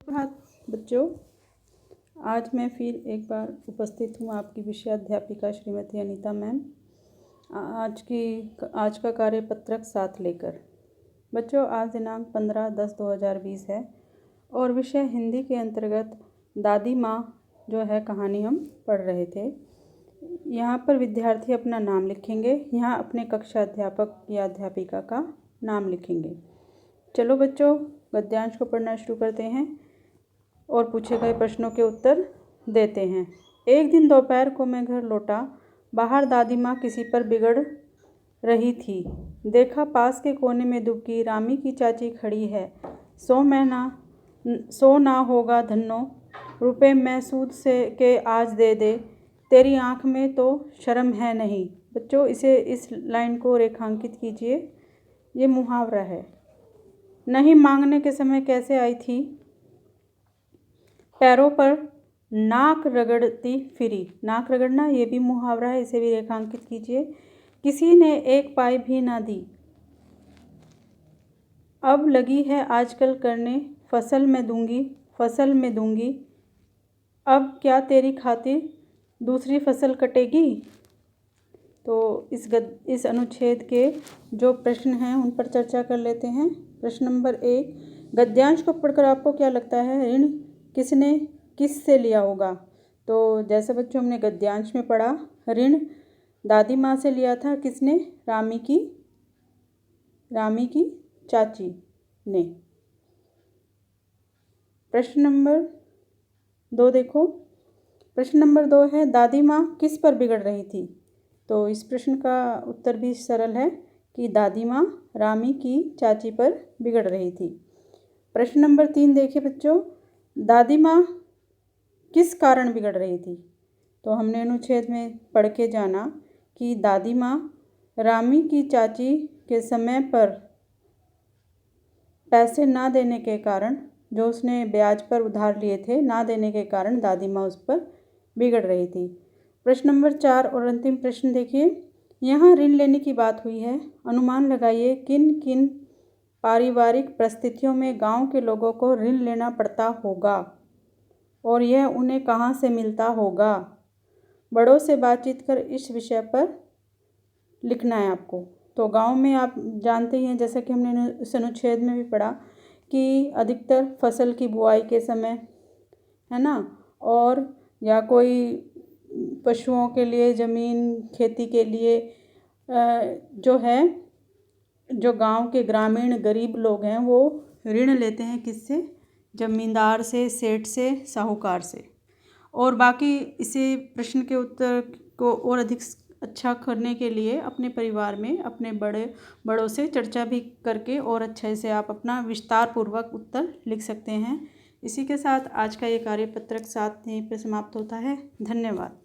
हाँ बच्चों, आज मैं फिर एक बार उपस्थित हूँ आपकी विषय अध्यापिका श्रीमती अनीता मैम आज का कार्यपत्रक साथ लेकर। बच्चों, आज दिनांक 15/10/2020 है और विषय हिंदी के अंतर्गत दादी माँ जो है कहानी हम पढ़ रहे थे। यहाँ पर विद्यार्थी अपना नाम लिखेंगे, यहाँ अपने कक्षा अध्यापक या अध्यापिका का नाम लिखेंगे। चलो बच्चों, गद्यांश को पढ़ना शुरू करते हैं और पूछे गए प्रश्नों के उत्तर देते हैं। एक दिन दोपहर को मैं घर लौटा। बाहर दादी माँ किसी पर बिगड़ रही थी। देखा पास के कोने में दुबकी रामी की चाची खड़ी है। सो ना होगा धन्नो, रुपए मैं सूद से के आज दे दे, तेरी आँख में तो शर्म है नहीं। बच्चों, इस लाइन को रेखांकित कीजिए। ये मुहावरा है। नहीं मांगने के समय कैसे आई थी, पैरों पर नाक रगड़ती फिरी। नाक रगड़ना ये भी मुहावरा है, इसे भी रेखांकित कीजिए। किसी ने एक पाई भी ना दी, अब लगी है आजकल करने, फसल में दूंगी, अब क्या तेरी खातिर दूसरी फसल कटेगी। तो इस अनुच्छेद के जो प्रश्न हैं उन पर चर्चा कर लेते हैं। प्रश्न नंबर 1, गद्यांश को पढ़कर आपको क्या लगता है, ऋण किसने किस से लिया होगा। तो जैसे बच्चों हमने गद्यांश में पढ़ा, ऋण दादी माँ से लिया था। किसने? रामी की चाची ने। प्रश्न नंबर 2 देखो। प्रश्न नंबर 2 है, दादी माँ किस पर बिगड़ रही थी। तो इस प्रश्न का उत्तर भी सरल है कि दादी माँ रामी की चाची पर बिगड़ रही थी। प्रश्न नंबर 3 देखिए बच्चों, दादी माँ किस कारण बिगड़ रही थी। तो हमने अनुच्छेद में पढ़ के जाना कि दादी माँ रामी की चाची के समय पर पैसे ना देने के कारण, जो उसने ब्याज पर उधार लिए थे, ना देने के कारण दादी माँ उस पर बिगड़ रही थी। प्रश्न नंबर 4 और अंतिम प्रश्न देखिए। यहाँ ऋण लेने की बात हुई है। अनुमान लगाइए किन किन पारिवारिक परिस्थितियों में गांव के लोगों को ऋण लेना पड़ता होगा और यह उन्हें कहाँ से मिलता होगा। बड़ों से बातचीत कर इस विषय पर लिखना है आपको। तो गांव में आप जानते ही हैं, जैसा कि हमने इस अनुच्छेद में भी पढ़ा कि अधिकतर फसल की बुआई के समय, है ना, और या कोई पशुओं के लिए ज़मीन, खेती के लिए जो गांव के ग्रामीण गरीब लोग हैं वो ऋण लेते हैं। किससे? जमींदार से, सेठ से, साहूकार से। और बाकी इसे प्रश्न के उत्तर को और अधिक अच्छा करने के लिए अपने परिवार में अपने बड़ों से चर्चा भी करके और अच्छे से आप अपना विस्तार पूर्वक उत्तर लिख सकते हैं। इसी के साथ आज का ये कार्यपत्रक 7 यहीं पर समाप्त होता है। धन्यवाद।